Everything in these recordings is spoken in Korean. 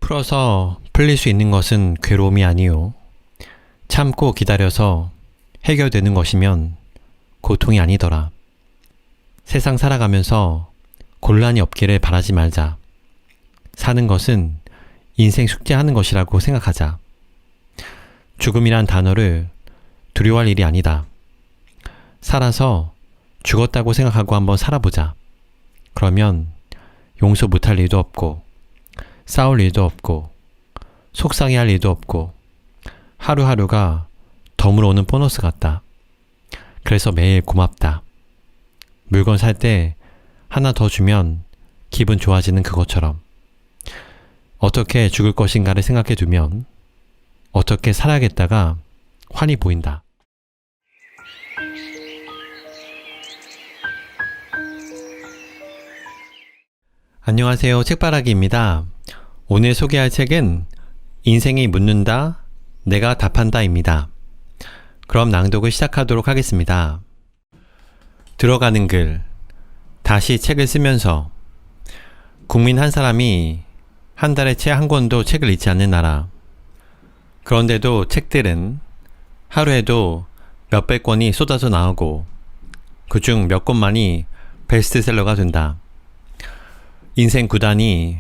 풀어서 풀릴 수 있는 것은 괴로움이 아니요. 참고 기다려서 해결되는 것이면 고통이 아니더라. 세상 살아가면서 곤란이 없기를 바라지 말자. 사는 것은 인생 숙제하는 것이라고 생각하자. 죽음이란 단어를 두려워할 일이 아니다. 살아서 죽었다고 생각하고 한번 살아보자. 그러면 용서 못할 일도 없고, 싸울 일도 없고, 속상해할 일도 없고, 하루하루가 덤으로 오는 보너스 같다. 그래서 매일 고맙다. 물건 살 때 하나 더 주면 기분 좋아지는 그것처럼. 어떻게 죽을 것인가를 생각해 두면 어떻게 살아야겠다가 환히 보인다. 안녕하세요. 책바라기입니다. 오늘 소개할 책은 인생이 묻는다, 내가 답한다입니다. 그럼 낭독을 시작하도록 하겠습니다. 들어가는 글. 다시 책을 쓰면서 국민 한 사람이 한 달에 채 한 권도 책을 읽지 않는 나라. 그런데도 책들은 하루에도 몇백 권이 쏟아져 나오고 그중 몇 권만이 베스트셀러가 된다. 인생 9단이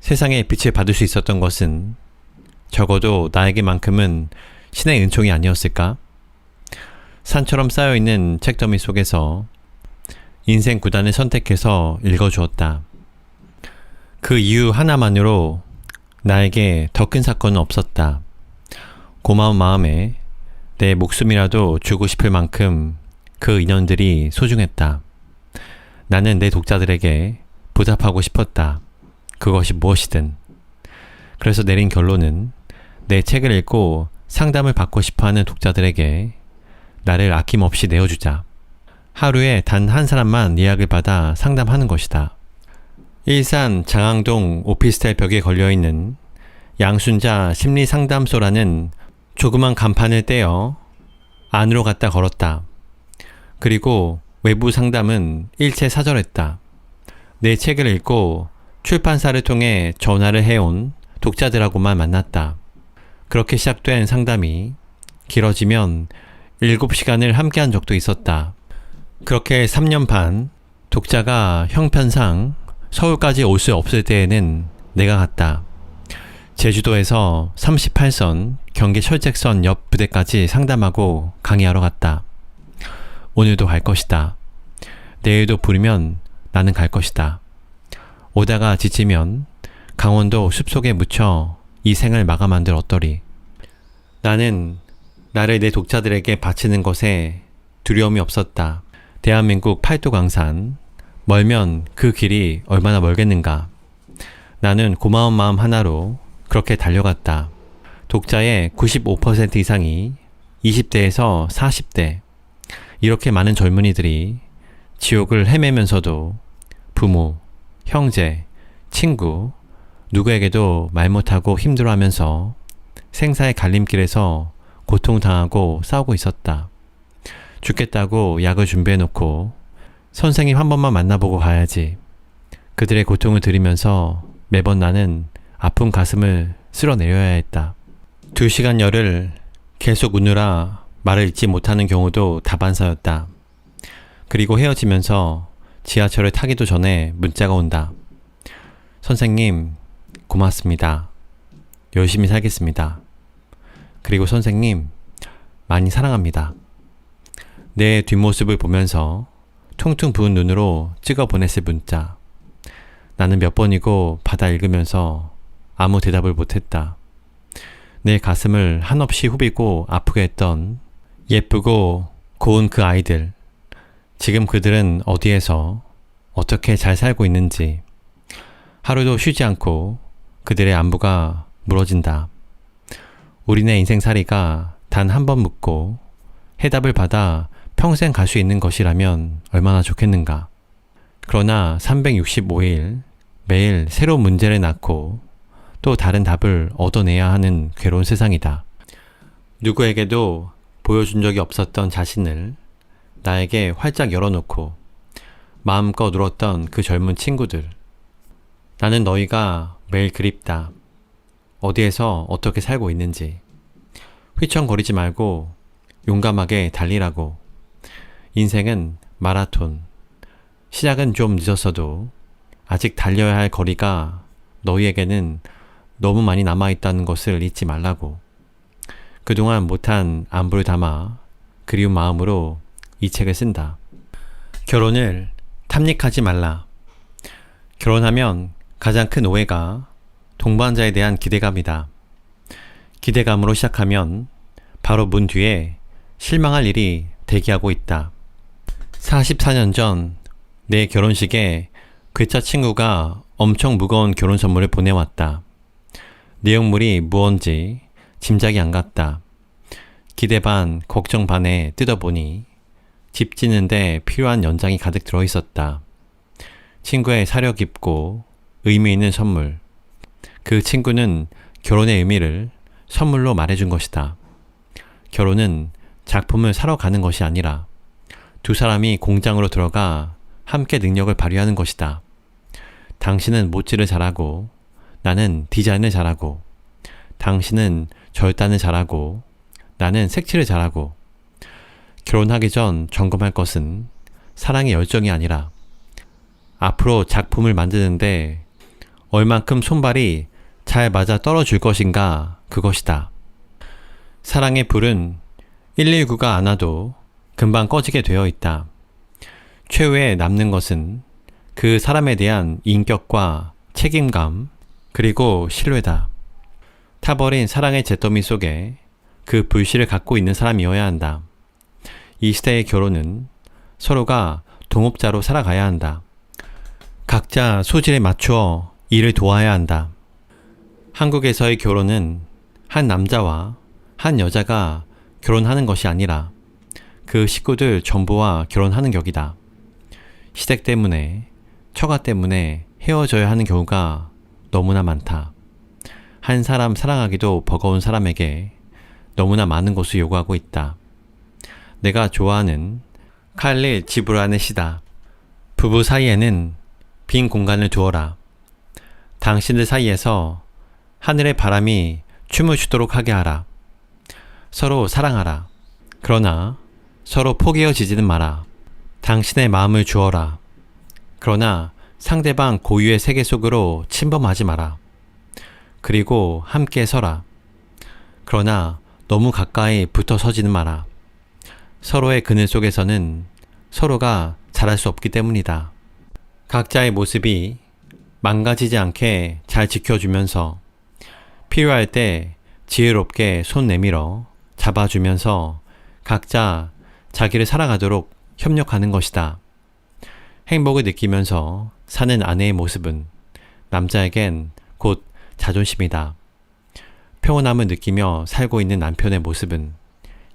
세상의 빛을 받을 수 있었던 것은 적어도 나에게만큼은 신의 은총이 아니었을까? 산처럼 쌓여있는 책더미 속에서 인생 9단을 선택해서 읽어주었다. 그 이유 하나만으로 나에게 더 큰 사건은 없었다. 고마운 마음에 내 목숨이라도 주고 싶을 만큼 그 인연들이 소중했다. 나는 내 독자들에게 보답하고 싶었다. 그것이 무엇이든. 그래서 내린 결론은 내 책을 읽고 상담을 받고 싶어하는 독자들에게 나를 아낌없이 내어주자. 하루에 단 한 사람만 예약을 받아 상담하는 것이다. 일산 장항동 오피스텔 벽에 걸려있는 양순자 심리상담소라는 조그만 간판을 떼어 안으로 갔다 걸었다. 그리고 외부 상담은 일체 사절했다. 내 책을 읽고 출판사를 통해 전화를 해온 독자들하고만 만났다. 그렇게 시작된 상담이 길어지면 7시간을 함께한 적도 있었다. 그렇게 3년 반 독자가 형편상 서울까지 올 수 없을 때에는 내가 갔다. 제주도에서 38선 경계 철책선 옆 부대까지 상담하고 강의하러 갔다. 오늘도 갈 것이다. 내일도 부르면 나는 갈 것이다. 오다가 지치면 강원도 숲속에 묻혀 이 생을 마감한들 어떠리. 나는 나를 내 독자들에게 바치는 것에 두려움이 없었다. 대한민국 팔도 강산, 멀면 그 길이 얼마나 멀겠는가. 나는 고마운 마음 하나로 그렇게 달려갔다. 독자의 95% 이상이 20대에서 40대. 이렇게 많은 젊은이들이 지옥을 헤매면서도 부모, 형제, 친구, 누구에게도 말 못하고 힘들어하면서 생사의 갈림길에서 고통당하고 싸우고 있었다. 죽겠다고 약을 준비해놓고 선생님 한 번만 만나보고 가야지. 그들의 고통을 들으면서 매번 나는 아픈 가슴을 쓸어내려야 했다. 2시간 열을 계속 웃느라 말을 잊지 못하는 경우도 다반사였다. 그리고 헤어지면서 지하철을 타기도 전에 문자가 온다. 선생님, 고맙습니다. 열심히 살겠습니다. 그리고 선생님, 많이 사랑합니다. 내 뒷모습을 보면서 퉁퉁 부은 눈으로 찍어 보냈을 문자. 나는 몇 번이고 받아 읽으면서 아무 대답을 못했다. 내 가슴을 한없이 후비고 아프게 했던 예쁘고 고운 그 아이들. 지금 그들은 어디에서 어떻게 잘 살고 있는지. 하루도 쉬지 않고 그들의 안부가 물어진다. 우리네 인생살이가 단 한 번 묻고 해답을 받아 평생 갈 수 있는 것이라면 얼마나 좋겠는가. 그러나 365일 매일 새로운 문제를 낳고 또 다른 답을 얻어내야 하는 괴로운 세상이다. 누구에게도 보여준 적이 없었던 자신을 나에게 활짝 열어놓고 마음껏 울었던 그 젊은 친구들. 나는 너희가 매일 그립다. 어디에서 어떻게 살고 있는지. 휘청거리지 말고 용감하게 달리라고. 인생은 마라톤. 시작은 좀 늦었어도 아직 달려야 할 거리가 너희에게는 너무 많이 남아있다는 것을 잊지 말라고. 그동안 못한 안부를 담아 그리운 마음으로 이 책을 쓴다. 결혼을 탐닉하지 말라. 결혼하면 가장 큰 오해가 동반자에 대한 기대감이다. 기대감으로 시작하면 바로 문 뒤에 실망할 일이 대기하고 있다. 44년 전 내 결혼식에 괴짜 친구가 엄청 무거운 결혼 선물을 보내왔다. 내용물이 무언지 짐작이 안 갔다. 기대 반 걱정 반에 뜯어보니 집 짓는데 필요한 연장이 가득 들어있었다. 친구의 사려 깊고 의미 있는 선물. 그 친구는 결혼의 의미를 선물로 말해준 것이다. 결혼은 작품을 사러 가는 것이 아니라 두 사람이 공장으로 들어가 함께 능력을 발휘하는 것이다. 당신은 못질을 잘하고 나는 디자인을 잘하고 당신은 절단을 잘하고 나는 색칠을 잘하고 결혼하기 전 점검할 것은 사랑의 열정이 아니라 앞으로 작품을 만드는데 얼만큼 손발이 잘 맞아 떨어질 것인가 그것이다. 사랑의 불은 119가 안 와도 금방 꺼지게 되어 있다. 최후에 남는 것은 그 사람에 대한 인격과 책임감 그리고 신뢰다. 타버린 사랑의 잿더미 속에 그 불씨를 갖고 있는 사람이어야 한다. 이 시대의 결혼은 서로가 동업자로 살아가야 한다. 각자 소질에 맞추어 일을 도와야 한다. 한국에서의 결혼은 한 남자와 한 여자가 결혼하는 것이 아니라 그 식구들 전부와 결혼하는 격이다. 시댁 때문에, 처가 때문에 헤어져야 하는 경우가 너무나 많다. 한 사람 사랑하기도 버거운 사람에게 너무나 많은 것을 요구하고 있다. 내가 좋아하는 칼릴 지브란의 시다. 부부 사이에는 빈 공간을 두어라. 당신들 사이에서 하늘의 바람이 춤을 추도록 하게 하라. 서로 사랑하라. 그러나 서로 포기해지지는 마라. 당신의 마음을 주어라. 그러나 상대방 고유의 세계 속으로 침범하지 마라. 그리고 함께 서라. 그러나 너무 가까이 붙어 서지는 마라. 서로의 그늘 속에서는 서로가 잘할 수 없기 때문이다. 각자의 모습이 망가지지 않게 잘 지켜주면서 필요할 때 지혜롭게 손 내밀어 잡아주면서 각자 자기를 살아가도록 협력하는 것이다. 행복을 느끼면서 사는 아내의 모습은 남자에겐 곧 자존심이다. 평온함을 느끼며 살고 있는 남편의 모습은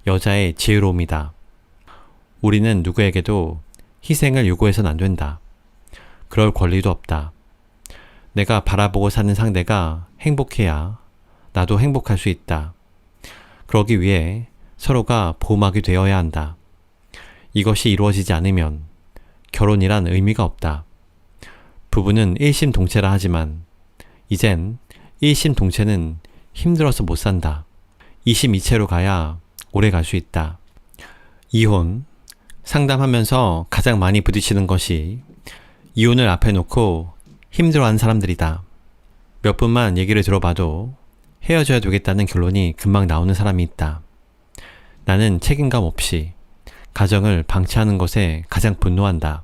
여자의 지혜로움이다. 우리는 누구에게도 희생을 요구해서는 안 된다. 그럴 권리도 없다. 내가 바라보고 사는 상대가 행복해야 나도 행복할 수 있다. 그러기 위해 서로가 보호막이 되어야 한다. 이것이 이루어지지 않으면 결혼이란 의미가 없다. 부부는 일심동체라 하지만 이젠 일심동체는 힘들어서 못 산다. 이심이체로 가야 오래 갈 수 있다. 이혼, 상담하면서 가장 많이 부딪히는 것이 이혼을 앞에 놓고 힘들어하는 사람들이다. 몇 분만 얘기를 들어봐도 헤어져야 되겠다는 결론이 금방 나오는 사람이 있다. 나는 책임감 없이 가정을 방치하는 것에 가장 분노한다.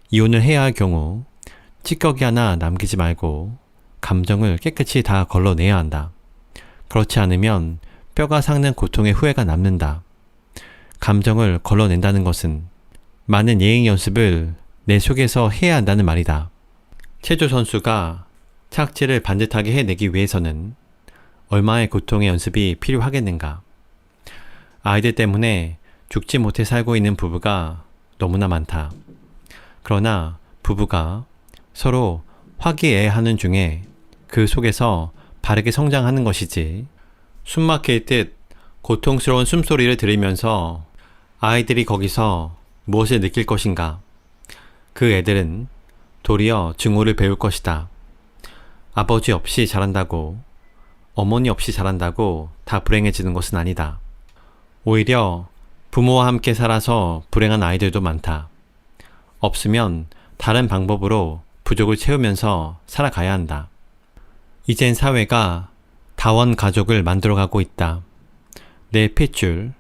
이혼을 해야 할 경우 찌꺼기 하나 남기지 말고 감정을 깨끗이 다 걸러내야 한다. 그렇지 않으면 뼈가 삭는 고통의 후회가 남는다. 감정을 걸러낸다는 것은 많은 예행 연습을 내 속에서 해야 한다는 말이다. 체조 선수가 착지를 반듯하게 해내기 위해서는 얼마의 고통의 연습이 필요하겠는가. 아이들 때문에 죽지 못해 살고 있는 부부가 너무나 많다. 그러나 부부가 서로 화기애애하는 중에 그 속에서 바르게 성장하는 것이지, 숨막힐 듯 고통스러운 숨소리를 들으면서 아이들이 거기서 무엇을 느낄 것인가. 그 애들은 도리어 증오를 배울 것이다. 아버지 없이 자란다고 어머니 없이 자란다고 다 불행해지는 것은 아니다. 오히려 부모와 함께 살아서 불행한 아이들도 많다. 없으면 다른 방법으로 부족을 채우면서 살아가야 한다. 이젠 사회가 다원 가족을 만들어가고 있다. 내 핏줄,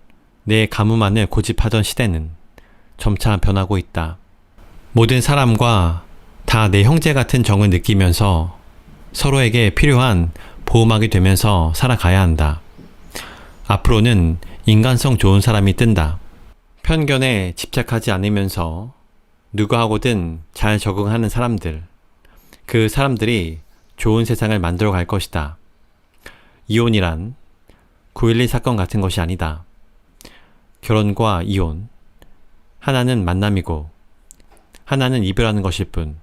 내 가문만을 고집하던 시대는 점차 변하고 있다. 모든 사람과 다 내 형제 같은 정을 느끼면서 서로에게 필요한 보호막이 되면서 살아가야 한다. 앞으로는 인간성 좋은 사람이 뜬다. 편견에 집착하지 않으면서 누구하고든 잘 적응하는 사람들, 그 사람들이 좋은 세상을 만들어 갈 것이다. 이혼이란 9.11 사건 같은 것이 아니다. 결혼과 이혼, 하나는 만남이고 하나는 이별하는 것일 뿐.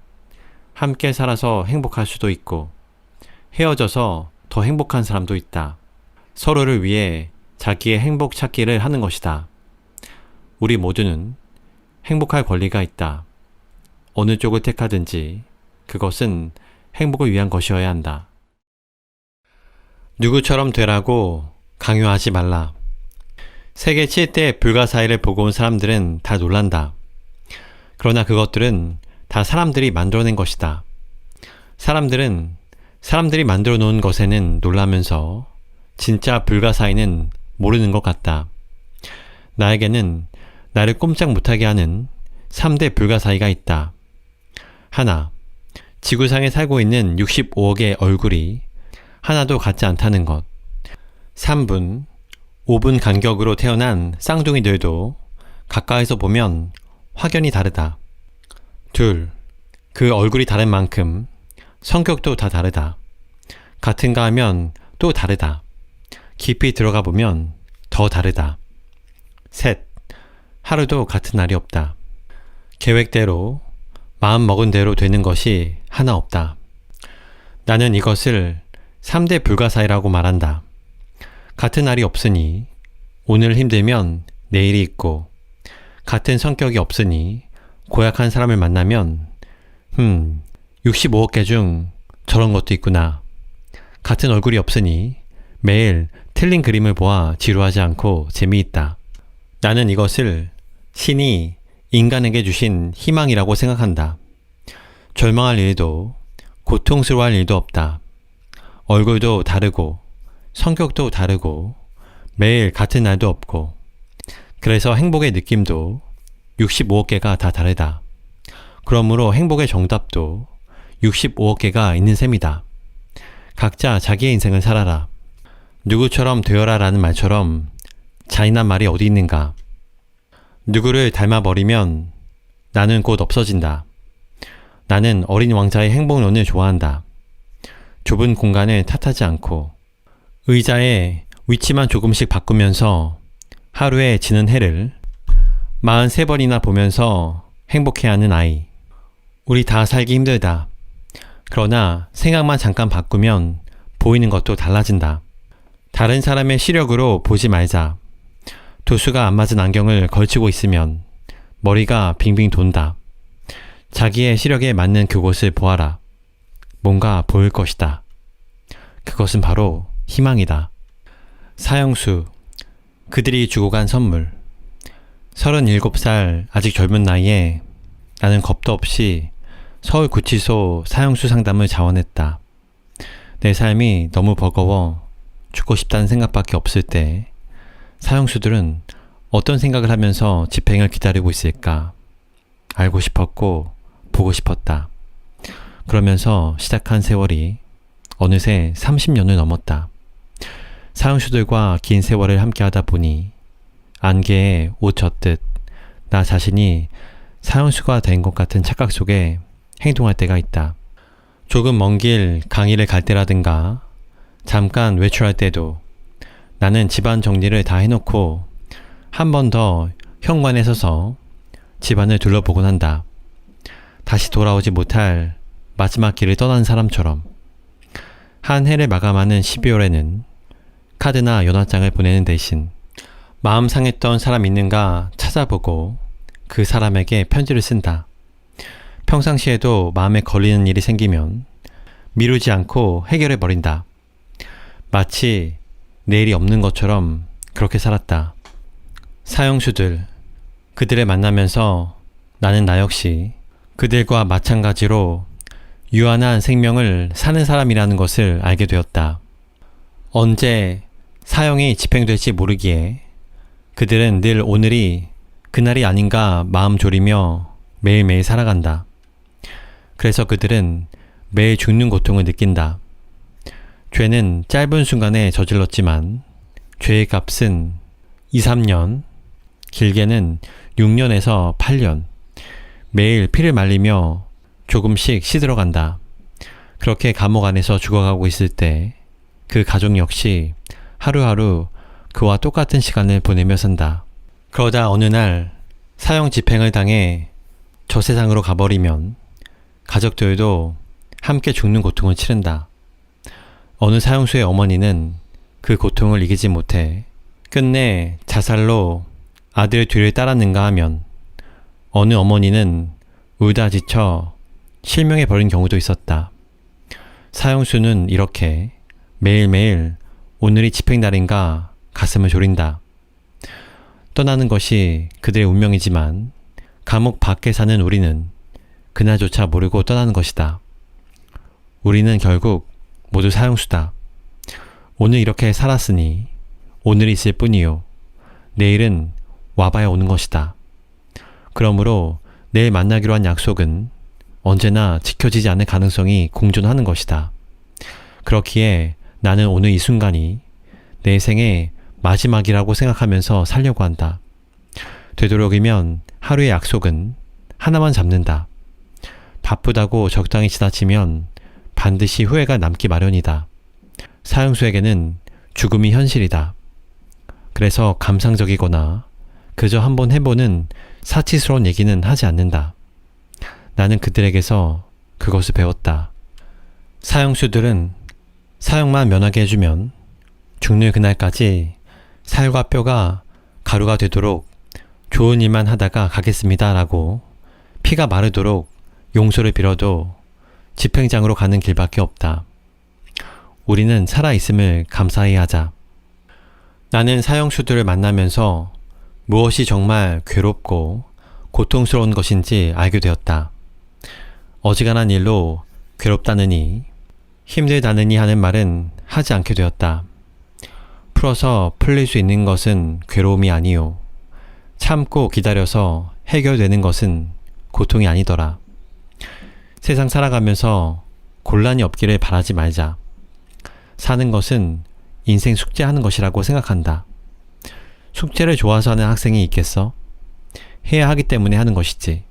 함께 살아서 행복할 수도 있고 헤어져서 더 행복한 사람도 있다. 서로를 위해 자기의 행복 찾기를 하는 것이다. 우리 모두는 행복할 권리가 있다. 어느 쪽을 택하든지 그것은 행복을 위한 것이어야 한다. 누구처럼 되라고 강요하지 말라. 세계 7대 불가사의를 보고 온 사람들은 다 놀란다. 그러나 그것들은 다 사람들이 만들어낸 것이다. 사람들이 만들어 놓은 것에는 놀라면서 진짜 불가사의는 모르는 것 같다. 나에게는 나를 꼼짝 못하게 하는 3대 불가사의가 있다. 하나, 지구상에 살고 있는 65억의 얼굴이 하나도 같지 않다는 것. 3분, 5분 간격으로 태어난 쌍둥이들도 가까이서 보면 확연히 다르다. 둘, 그 얼굴이 다른 만큼 성격도 다 다르다. 같은가 하면 또 다르다. 깊이 들어가 보면 더 다르다. 셋, 하루도 같은 날이 없다. 계획대로, 마음 먹은 대로 되는 것이 하나 없다. 나는 이것을 3대 불가사의라고 말한다. 같은 날이 없으니 오늘 힘들면 내일이 있고, 같은 성격이 없으니 고약한 사람을 만나면 65억 개 중 저런 것도 있구나. 같은 얼굴이 없으니 매일 틀린 그림을 보아 지루하지 않고 재미있다. 나는 이것을 신이 인간에게 주신 희망이라고 생각한다. 절망할 일도 고통스러워할 일도 없다. 얼굴도 다르고 성격도 다르고 매일 같은 날도 없고, 그래서 행복의 느낌도 65억 개가 다 다르다. 그러므로 행복의 정답도 65억 개가 있는 셈이다. 각자 자기의 인생을 살아라. 누구처럼 되어라 라는 말처럼 잔인한 말이 어디 있는가. 누구를 닮아버리면 나는 곧 없어진다. 나는 어린 왕자의 행복론을 좋아한다. 좁은 공간을 탓하지 않고 의자의 위치만 조금씩 바꾸면서 하루에 지는 해를 43번이나 보면서 행복해하는 아이. 우리 다 살기 힘들다. 그러나 생각만 잠깐 바꾸면 보이는 것도 달라진다. 다른 사람의 시력으로 보지 말자. 도수가 안 맞은 안경을 걸치고 있으면 머리가 빙빙 돈다. 자기의 시력에 맞는 그곳을 보아라. 뭔가 보일 것이다. 그것은 바로 희망이다. 사형수, 그들이 주고 간 선물. 37살 아직 젊은 나이에 나는 겁도 없이 서울구치소 사형수 상담을 자원했다. 내 삶이 너무 버거워 죽고 싶다는 생각밖에 없을 때 사형수들은 어떤 생각을 하면서 집행을 기다리고 있을까 알고 싶었고 보고 싶었다. 그러면서 시작한 세월이 어느새 30년을 넘었다. 사형수들과 긴 세월을 함께하다 보니 안개에 옷 젖듯 나 자신이 사형수가 된 것 같은 착각 속에 행동할 때가 있다. 조금 먼 길 강의를 갈 때라든가 잠깐 외출할 때도 나는 집안 정리를 다 해놓고 한 번 더 현관에 서서 집안을 둘러보곤 한다. 다시 돌아오지 못할 마지막 길을 떠난 사람처럼. 한 해를 마감하는 12월에는 카드나 연화장을 보내는 대신 마음 상했던 사람 있는가 찾아보고 그 사람에게 편지를 쓴다. 평상시에도 마음에 걸리는 일이 생기면 미루지 않고 해결해버린다. 마치 내일이 없는 것처럼 그렇게 살았다. 사형수들, 그들을 만나면서 나는 나 역시 그들과 마찬가지로 유한한 생명을 사는 사람이라는 것을 알게 되었다. 언제 사형이 집행될지 모르기에 그들은 늘 오늘이 그날이 아닌가 마음 졸이며 매일매일 살아간다. 그래서 그들은 매일 죽는 고통을 느낀다. 죄는 짧은 순간에 저질렀지만 죄의 값은 2, 3년, 길게는 6년에서 8년, 매일 피를 말리며 조금씩 시들어간다. 그렇게 감옥 안에서 죽어가고 있을 때 그 가족 역시 하루하루 그와 똑같은 시간을 보내며 산다. 그러다 어느 날 사형 집행을 당해 저 세상으로 가버리면 가족들도 함께 죽는 고통을 치른다. 어느 사형수의 어머니는 그 고통을 이기지 못해 끝내 자살로 아들 뒤를 따랐는가 하면 어느 어머니는 울다 지쳐 실명해버린 경우도 있었다. 사형수는 이렇게 매일매일 오늘이 집행날인가 가슴을 졸인다. 떠나는 것이 그들의 운명이지만 감옥 밖에 사는 우리는 그날조차 모르고 떠나는 것이다. 우리는 결국 모두 사형수다. 오늘 이렇게 살았으니 오늘이 있을 뿐이요. 내일은 와봐야 오는 것이다. 그러므로 내일 만나기로 한 약속은 언제나 지켜지지 않을 가능성이 공존하는 것이다. 그렇기에 나는 오늘 이 순간이 내 생의 마지막이라고 생각하면서 살려고 한다. 되도록이면 하루의 약속은 하나만 잡는다. 바쁘다고 적당히 지나치면 반드시 후회가 남기 마련이다. 사형수에게는 죽음이 현실이다. 그래서 감상적이거나 그저 한번 해보는 사치스러운 얘기는 하지 않는다. 나는 그들에게서 그것을 배웠다. 사형수들은 사형만 면하게 해주면 죽는 그날까지 살과 뼈가 가루가 되도록 좋은 일만 하다가 가겠습니다 라고 피가 마르도록 용서를 빌어도 집행장으로 가는 길밖에 없다. 우리는 살아있음을 감사히 하자. 나는 사형수들을 만나면서 무엇이 정말 괴롭고 고통스러운 것인지 알게 되었다. 어지간한 일로 괴롭다느니 힘들다느니 하는 말은 하지 않게 되었다. 풀어서 풀릴 수 있는 것은 괴로움이 아니요. 참고 기다려서 해결되는 것은 고통이 아니더라. 세상 살아가면서 곤란이 없기를 바라지 말자. 사는 것은 인생 숙제하는 것이라고 생각한다. 숙제를 좋아서 하는 학생이 있겠어? 해야 하기 때문에 하는 것이지.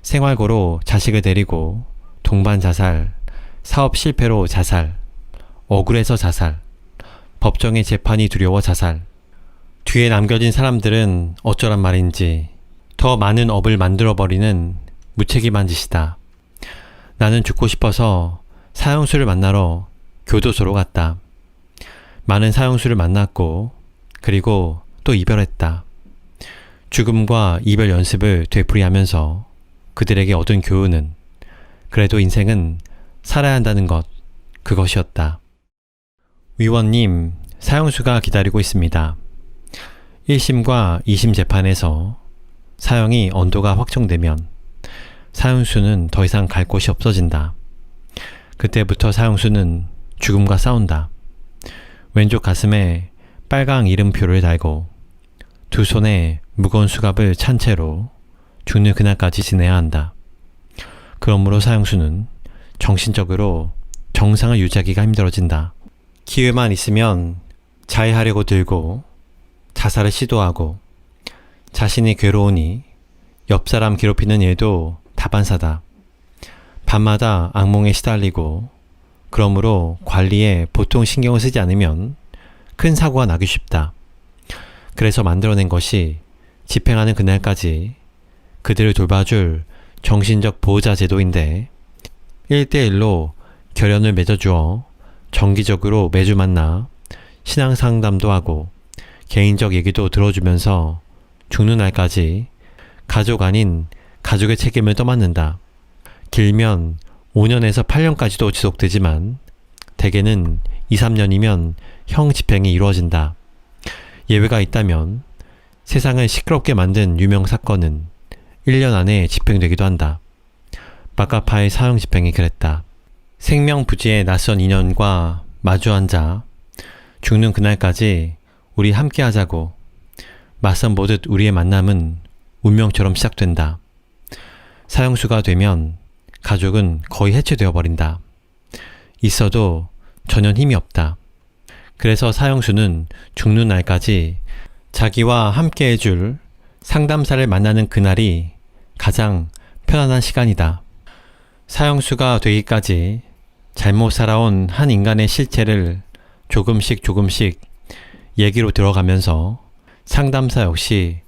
생활고로 자식을 데리고 동반 자살, 사업 실패로 자살, 억울해서 자살, 법정의 재판이 두려워 자살. 뒤에 남겨진 사람들은 어쩌란 말인지 더 많은 업을 만들어버리는 무책임한 짓이다. 나는 죽고 싶어서 사형수를 만나러 교도소로 갔다. 많은 사형수를 만났고 그리고 또 이별했다. 죽음과 이별 연습을 되풀이하면서 그들에게 얻은 교훈은 그래도 인생은 살아야 한다는 것, 그것이었다. 위원님, 사형수가 기다리고 있습니다. 1심과 2심 재판에서 사형이 언도가 확정되면 사형수는 더 이상 갈 곳이 없어진다. 그때부터 사형수는 죽음과 싸운다. 왼쪽 가슴에 빨강 이름표를 달고 두 손에 무거운 수갑을 찬 채로 죽는 그날까지 지내야 한다. 그러므로 사형수는 정신적으로 정상을 유지하기가 힘들어진다. 기회만 있으면 자해하려고 들고 자살을 시도하고 자신이 괴로우니 옆 사람 괴롭히는 일도 다반사다. 밤마다 악몽에 시달리고 그러므로 관리에 보통 신경을 쓰지 않으면 큰 사고가 나기 쉽다. 그래서 만들어낸 것이 집행하는 그날까지 그들을 돌봐줄 정신적 보호자 제도인데 1대1로 결연을 맺어주어 정기적으로 매주 만나 신앙 상담도 하고 개인적 얘기도 들어주면서 죽는 날까지 가족 아닌 가족의 책임을 떠맡는다. 길면 5년에서 8년까지도 지속되지만 대개는 2, 3년이면 형 집행이 이루어진다. 예외가 있다면 세상을 시끄럽게 만든 유명 사건은 1년 안에 집행되기도 한다. 마카파의 사형 집행이 그랬다. 생명부지의 낯선 인연과 마주 앉아 죽는 그날까지 우리 함께 하자고 맞선 보듯 우리의 만남은 운명처럼 시작된다. 사형수가 되면 가족은 거의 해체되어 버린다. 있어도 전혀 힘이 없다. 그래서 사형수는 죽는 날까지 자기와 함께 해줄 상담사를 만나는 그날이 가장 편안한 시간이다. 사형수가 되기까지 잘못 살아온 한 인간의 실체를 조금씩 얘기로 들어가면서 상담사 역시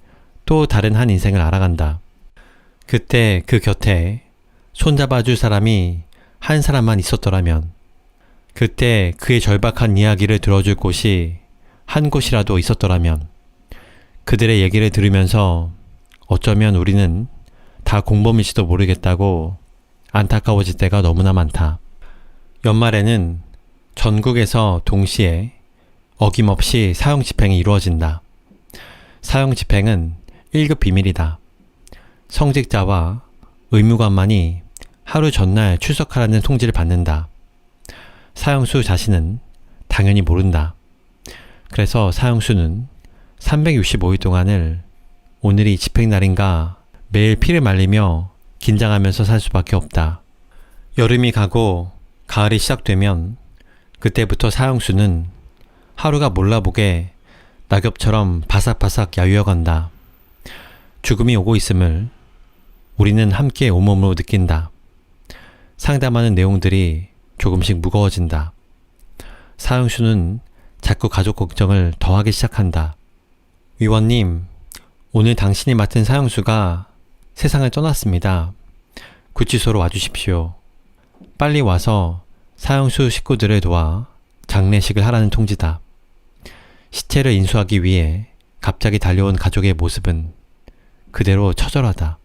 또 다른 한 인생을 알아간다. 그때 그 곁에 손잡아줄 사람이 한 사람만 있었더라면, 그때 그의 절박한 이야기를 들어줄 곳이 한 곳이라도 있었더라면, 그들의 얘기를 들으면서 어쩌면 우리는 다 공범일지도 모르겠다고 안타까워질 때가 너무나 많다. 연말에는 전국에서 동시에 어김없이 사형 집행이 이루어진다. 사형 집행은 1급 비밀이다. 성직자와 의무관만이 하루 전날 출석하라는 통지를 받는다. 사형수 자신은 당연히 모른다. 그래서 사형수는 365일 동안을 오늘이 집행날인가 매일 피를 말리며 긴장하면서 살 수밖에 없다. 여름이 가고 가을이 시작되면 그때부터 사형수는 하루가 몰라보게 낙엽처럼 바삭바삭 야위어간다. 죽음이 오고 있음을 우리는 함께 온몸으로 느낀다. 상담하는 내용들이 조금씩 무거워진다. 사형수는 자꾸 가족 걱정을 더하기 시작한다. 위원님, 오늘 당신이 맡은 사형수가 세상을 떠났습니다. 구치소로 와주십시오. 빨리 와서 사형수 식구들을 도와 장례식을 하라는 통지다. 시체를 인수하기 위해 갑자기 달려온 가족의 모습은 그대로 처절하다.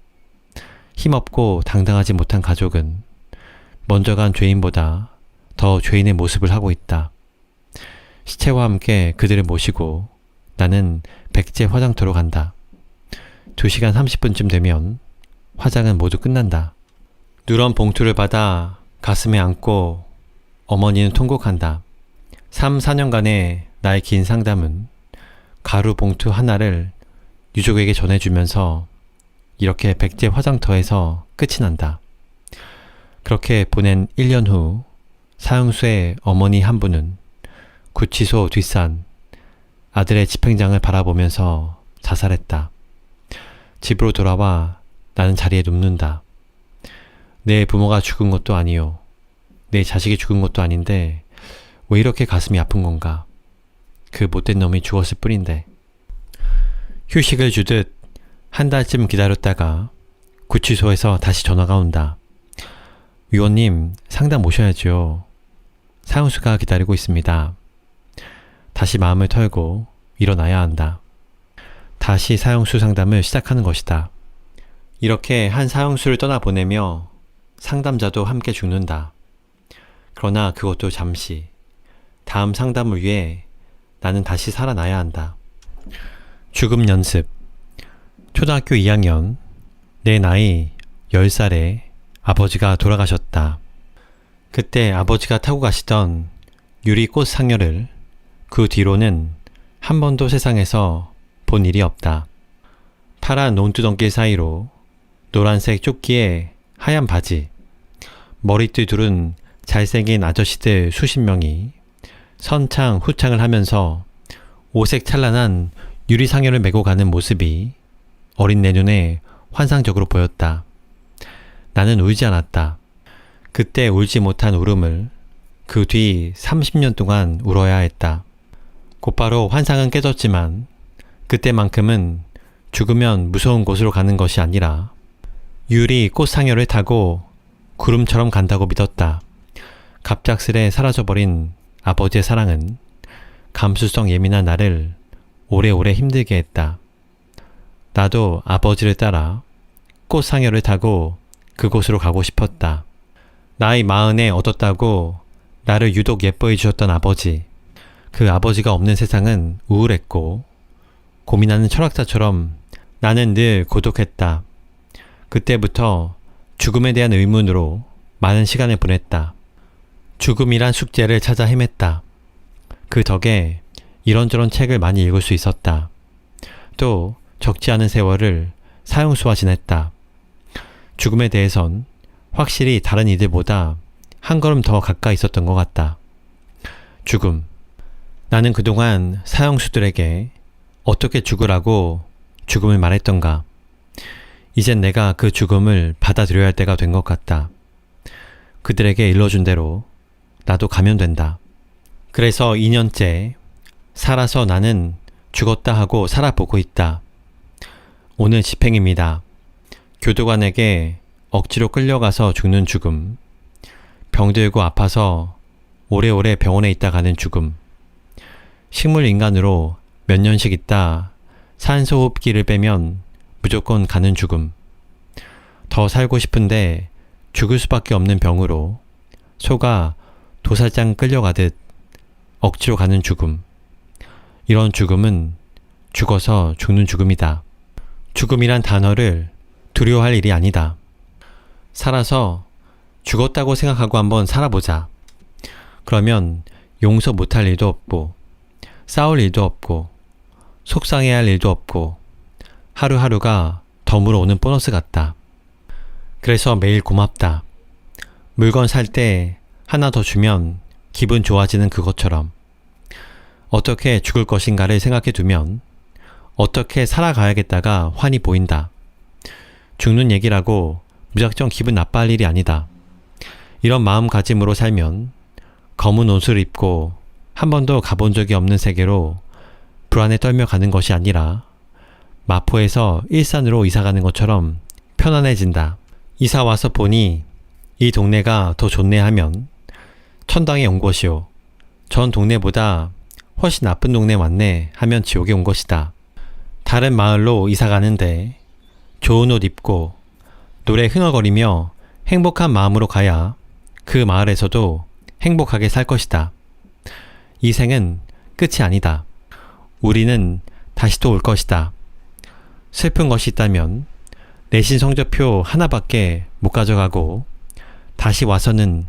힘없고 당당하지 못한 가족은 먼저 간 죄인보다 더 죄인의 모습을 하고 있다. 시체와 함께 그들을 모시고 나는 백제 화장터로 간다. 2시간 30분쯤 되면 화장은 모두 끝난다. 누런 봉투를 받아 가슴에 안고 어머니는 통곡한다. 3, 4년간의 나의 긴 상담은 가루 봉투 하나를 유족에게 전해주면서 이렇게 백제 화장터에서 끝이 난다. 그렇게 보낸 1년 후 사형수의 어머니 한 분은 구치소 뒷산 아들의 집행장을 바라보면서 자살했다. 집으로 돌아와 나는 자리에 눕는다. 내 부모가 죽은 것도 아니요. 내 자식이 죽은 것도 아닌데 왜 이렇게 가슴이 아픈 건가? 그 못된 놈이 죽었을 뿐인데. 휴식을 주듯 한 달쯤 기다렸다가 구치소에서 다시 전화가 온다. 위원님, 상담 오셔야죠. 사형수가 기다리고 있습니다. 다시 마음을 털고 일어나야 한다. 다시 사형수 상담을 시작하는 것이다. 이렇게 한 사형수를 떠나보내며 상담자도 함께 죽는다. 그러나 그것도 잠시. 다음 상담을 위해 나는 다시 살아나야 한다. 죽음 연습. 초등학교 2학년, 내 나이 10살에 아버지가 돌아가셨다. 그때 아버지가 타고 가시던 유리 꽃 상여를 그 뒤로는 한 번도 세상에서 본 일이 없다. 파란 논두덩길 사이로 노란색 조끼에 하얀 바지, 머리띠 두른 잘생긴 아저씨들 수십 명이 선창 후창을 하면서 오색 찬란한 유리 상여를 메고 가는 모습이 어린 내 눈에 환상적으로 보였다. 나는 울지 않았다. 그때 울지 못한 울음을 그 뒤 30년 동안 울어야 했다. 곧바로 환상은 깨졌지만 그때만큼은 죽으면 무서운 곳으로 가는 것이 아니라 유리 꽃상여를 타고 구름처럼 간다고 믿었다. 갑작스레 사라져버린 아버지의 사랑은 감수성 예민한 나를 오래오래 힘들게 했다. 나도 아버지를 따라 꽃상여를 타고 그곳으로 가고 싶었다. 나이 40에 얻었다고 나를 유독 예뻐해 주셨던 아버지. 그 아버지가 없는 세상은 우울했고 고민하는 철학자처럼 나는 늘 고독했다. 그때부터 죽음에 대한 의문으로 많은 시간을 보냈다. 죽음이란 숙제를 찾아 헤맸다. 그 덕에 이런저런 책을 많이 읽을 수 있었다. 또 적지 않은 세월을 사형수와 지냈다. 죽음에 대해선 확실히 다른 이들보다 한 걸음 더 가까이 있었던 것 같다. 죽음. 나는 그동안 사형수들에게 어떻게 죽으라고 죽음을 말했던가. 이젠 내가 그 죽음을 받아들여야 할 때가 된 것 같다. 그들에게 일러준 대로 나도 가면 된다. 그래서 2년째 살아서 나는 죽었다 하고 살아보고 있다. 오늘 집행입니다. 교도관에게 억지로 끌려가서 죽는 죽음. 병들고 아파서 오래오래 병원에 있다 가는 죽음. 식물인간으로 몇 년씩 있다 산소호흡기를 빼면 무조건 가는 죽음. 더 살고 싶은데 죽을 수밖에 없는 병으로 소가 도살장 끌려가듯 억지로 가는 죽음. 이런 죽음은 죽어서 죽는 죽음이다. 죽음이란 단어를 두려워할 일이 아니다. 살아서 죽었다고 생각하고 한번 살아보자. 그러면 용서 못할 일도 없고 싸울 일도 없고 속상해야 할 일도 없고 하루하루가 덤으로 오는 보너스 같다. 그래서 매일 고맙다. 물건 살 때 하나 더 주면 기분 좋아지는 그것처럼 어떻게 죽을 것인가를 생각해 두면 어떻게 살아가야겠다가 환히 보인다. 죽는 얘기라고 무작정 기분 나빠할 일이 아니다. 이런 마음가짐으로 살면 검은 옷을 입고 한 번도 가본 적이 없는 세계로 불안에 떨며 가는 것이 아니라 마포에서 일산으로 이사가는 것처럼 편안해진다. 이사 와서 보니 이 동네가 더 좋네 하면 천당에 온 것이요. 전 동네보다 훨씬 나쁜 동네 왔네 하면 지옥에 온 것이다. 다른 마을로 이사 가는데 좋은 옷 입고 노래 흥얼거리며 행복한 마음으로 가야 그 마을에서도 행복하게 살 것이다. 이 생은 끝이 아니다. 우리는 다시 또 올 것이다. 슬픈 것이 있다면 내신 성적표 하나밖에 못 가져가고 다시 와서는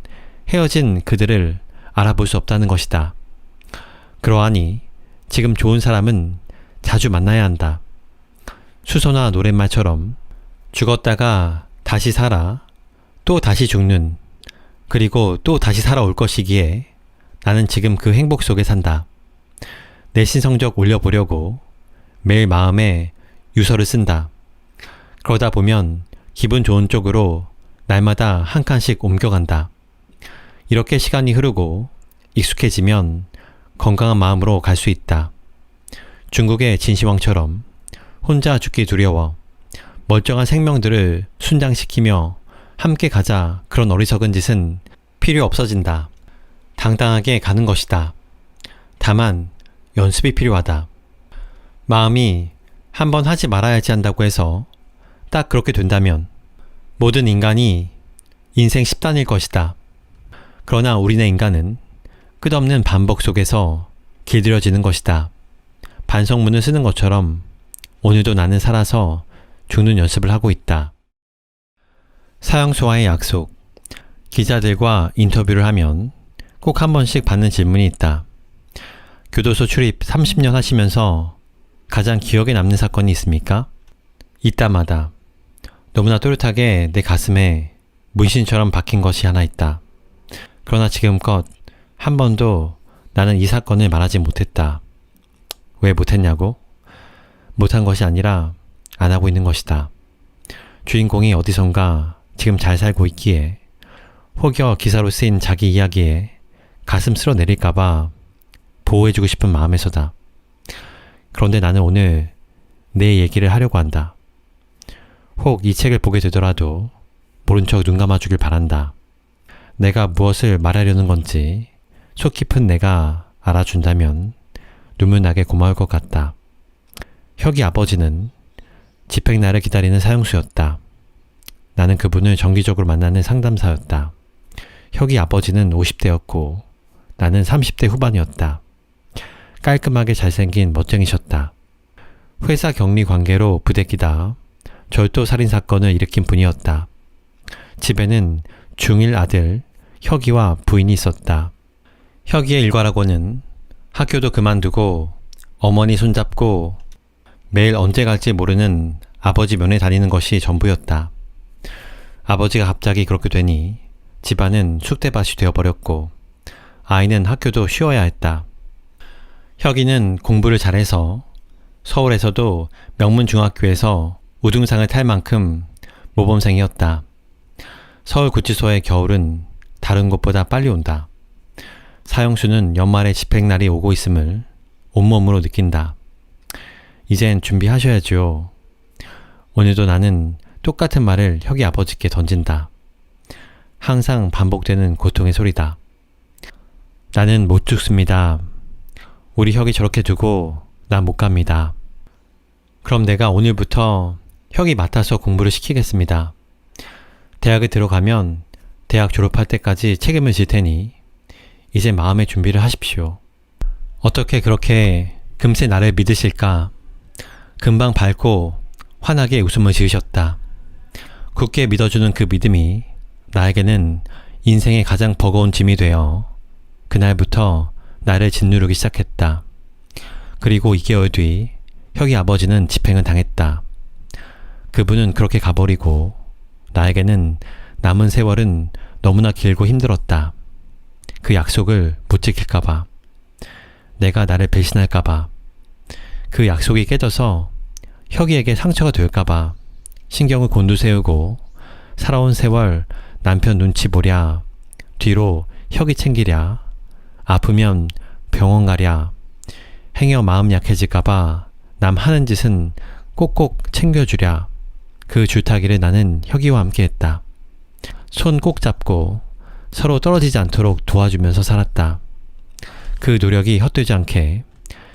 헤어진 그들을 알아볼 수 없다는 것이다. 그러하니 지금 좋은 사람은 자주 만나야 한다. 수소나 노랫말처럼 죽었다가 다시 살아 또 다시 죽는 그리고 또 다시 살아올 것이기에 나는 지금 그 행복 속에 산다. 내신 성적 올려보려고 매일 마음에 유서를 쓴다. 그러다 보면 기분 좋은 쪽으로 날마다 한 칸씩 옮겨간다. 이렇게 시간이 흐르고 익숙해지면 건강한 마음으로 갈 수 있다. 중국의 진시황처럼 혼자 죽기 두려워 멀쩡한 생명들을 순장시키며 함께 가자 그런 어리석은 짓은 필요 없어진다. 당당하게 가는 것이다. 다만 연습이 필요하다. 마음이 한번 하지 말아야지 한다고 해서 딱 그렇게 된다면 모든 인간이 인생 10단일 것이다. 그러나 우리네 인간은 끝없는 반복 속에서 길들여지는 것이다. 반성문을 쓰는 것처럼 오늘도 나는 살아서 죽는 연습을 하고 있다. 사형수와의 약속. 기자들과 인터뷰를 하면 꼭 한 번씩 받는 질문이 있다. 교도소 출입 30년 하시면서 가장 기억에 남는 사건이 있습니까? 이따마다 너무나 또렷하게 내 가슴에 문신처럼 박힌 것이 하나 있다. 그러나 지금껏 한 번도 나는 이 사건을 말하지 못했다. 왜 못했냐고? 못한 것이 아니라 안 하고 있는 것이다. 주인공이 어디선가 지금 잘 살고 있기에 혹여 기사로 쓰인 자기 이야기에 가슴 쓸어 내릴까봐 보호해주고 싶은 마음에서다. 그런데 나는 오늘 내 얘기를 하려고 한다. 혹 이 책을 보게 되더라도 모른 척 눈 감아주길 바란다. 내가 무엇을 말하려는 건지 속 깊은 내가 알아준다면 눈물 나게 고마울 것 같다. 혁이 아버지는 집행날을 기다리는 사형수였다. 나는 그분을 정기적으로 만나는 상담사였다. 혁이 아버지는 50대였고 나는 30대 후반이었다. 깔끔하게 잘생긴 멋쟁이셨다. 회사 격리 관계로 부대끼다 절도 살인 사건을 일으킨 분이었다. 집에는 중1 아들 혁이와 부인이 있었다. 혁이의 일과라고는 학교도 그만두고 어머니 손잡고 매일 언제 갈지 모르는 아버지 면회 다니는 것이 전부였다. 아버지가 갑자기 그렇게 되니 집안은 쑥대밭이 되어버렸고 아이는 학교도 쉬어야 했다. 혁이는 공부를 잘해서 서울에서도 명문중학교에서 우등상을 탈 만큼 모범생이었다. 서울구치소의 겨울은 다른 곳보다 빨리 온다. 사형수는 연말에 집행날이 오고 있음을 온몸으로 느낀다. 이젠 준비하셔야죠. 오늘도 나는 똑같은 말을 혁이 아버지께 던진다. 항상 반복되는 고통의 소리다. 나는 못 죽습니다. 우리 혁이 저렇게 두고 난 못 갑니다. 그럼 내가 오늘부터 혁이 맡아서 공부를 시키겠습니다. 대학에 들어가면 대학 졸업할 때까지 책임을 질 테니 이제 마음의 준비를 하십시오. 어떻게 그렇게 금세 나를 믿으실까? 금방 밝고 환하게 웃음을 지으셨다. 굳게 믿어주는 그 믿음이 나에게는 인생의 가장 버거운 짐이 되어 그날부터 나를 짓누르기 시작했다. 그리고 2개월 뒤 혁이 아버지는 집행을 당했다. 그분은 그렇게 가버리고 나에게는 남은 세월은 너무나 길고 힘들었다. 그 약속을 못 지킬까봐. 내가 나를 배신할까봐. 그 약속이 깨져서 혁이에게 상처가 될까봐 신경을 곤두세우고 살아온 세월 남편 눈치 보랴, 뒤로 혁이 챙기랴, 아프면 병원 가랴, 행여 마음 약해질까봐 남 하는 짓은 꼭꼭 챙겨주랴. 그 줄타기를 나는 혁이와 함께 했다. 손 꼭 잡고 서로 떨어지지 않도록 도와주면서 살았다. 그 노력이 헛되지 않게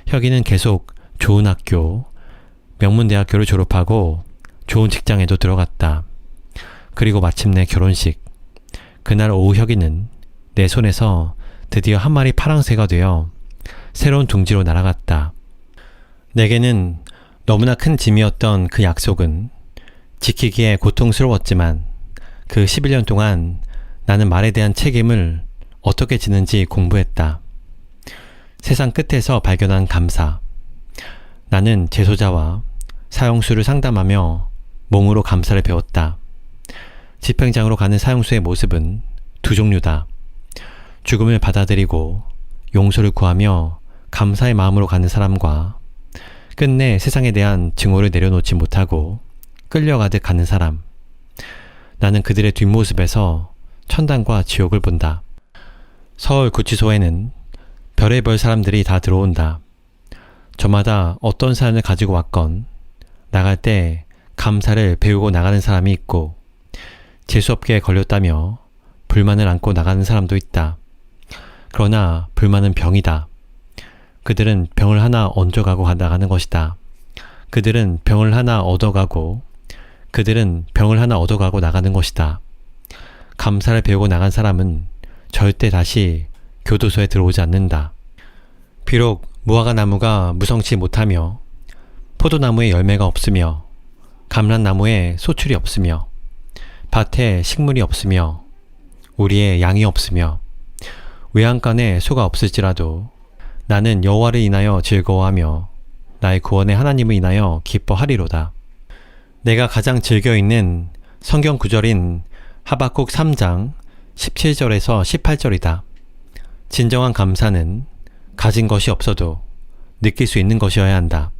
혁이는 계속 좋은 학교, 명문대학교를 졸업하고 좋은 직장에도 들어갔다. 그리고 마침내 결혼식. 그날 오후 혁이는 내 손에서 드디어 한 마리 파랑새가 되어 새로운 둥지로 날아갔다. 내게는 너무나 큰 짐이었던 그 약속은 지키기에 고통스러웠지만 그 11년 동안 나는 말에 대한 책임을 어떻게 지는지 공부했다. 세상 끝에서 발견한 감사. 나는 재소자와 사형수를 상담하며 몸으로 감사를 배웠다. 집행장으로 가는 사형수의 모습은 두 종류다. 죽음을 받아들이고 용서를 구하며 감사의 마음으로 가는 사람과 끝내 세상에 대한 증오를 내려놓지 못하고 끌려가듯 가는 사람. 나는 그들의 뒷모습에서 천당과 지옥을 본다. 서울 구치소에는 별의별 사람들이 다 들어온다. 저마다 어떤 사연을 가지고 왔건 나갈 때 감사를 배우고 나가는 사람이 있고 재수없게 걸렸다며 불만을 안고 나가는 사람도 있다. 그러나 불만은 병이다. 그들은 병을 하나 얹어가고 나가는 것이다. 그들은 병을 하나 얻어가고 그들은 병을 하나 얻어가고 나가는 것이다. 감사를 배우고 나간 사람은 절대 다시 교도소에 들어오지 않는다. 비록 무화과나무가 무성치 못하며 포도나무에 열매가 없으며 감람나무에 소출이 없으며 밭에 식물이 없으며 우리의 양이 없으며 외양간에 소가 없을지라도 나는 여호와를 인하여 즐거워하며 나의 구원의 하나님을 인하여 기뻐하리로다. 내가 가장 즐겨 읽는 성경 구절인 하박국 3장 17절에서 18절이다. 진정한 감사는 가진 것이 없어도 느낄 수 있는 것이어야 한다.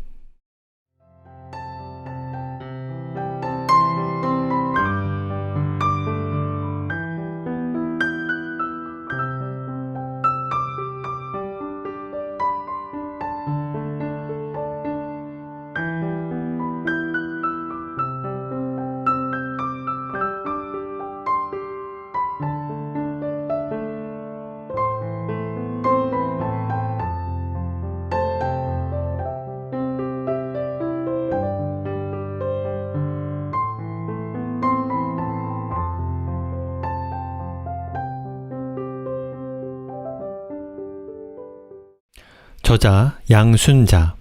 저자 양순자.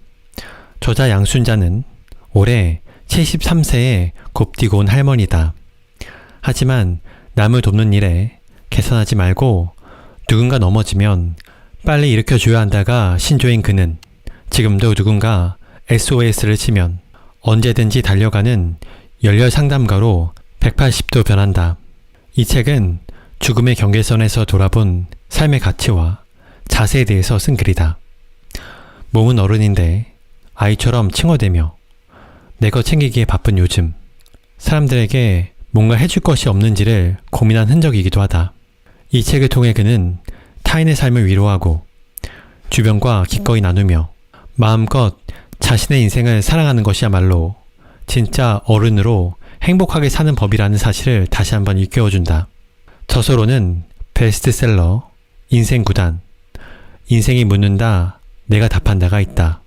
저자 양순자는 올해 73세의 곱디고 온 할머니다. 하지만 남을 돕는 일에 개선하지 말고 누군가 넘어지면 빨리 일으켜줘야 한다가 신조인 그는 지금도 누군가 SOS를 치면 언제든지 달려가는 열렬 상담가로 180도 변한다. 이 책은 죽음의 경계선에서 돌아본 삶의 가치와 자세에 대해서 쓴 글이다. 몸은 어른인데 아이처럼 칭얼대며 내 것 챙기기에 바쁜 요즘 사람들에게 뭔가 해줄 것이 없는지를 고민한 흔적이기도 하다. 이 책을 통해 그는 타인의 삶을 위로하고 주변과 기꺼이 나누며 마음껏 자신의 인생을 사랑하는 것이야말로 진짜 어른으로 행복하게 사는 법이라는 사실을 다시 한번 일깨워준다. 저서로는 베스트셀러, 인생 구단, 인생이 묻는다, 내가 답한다가 있다.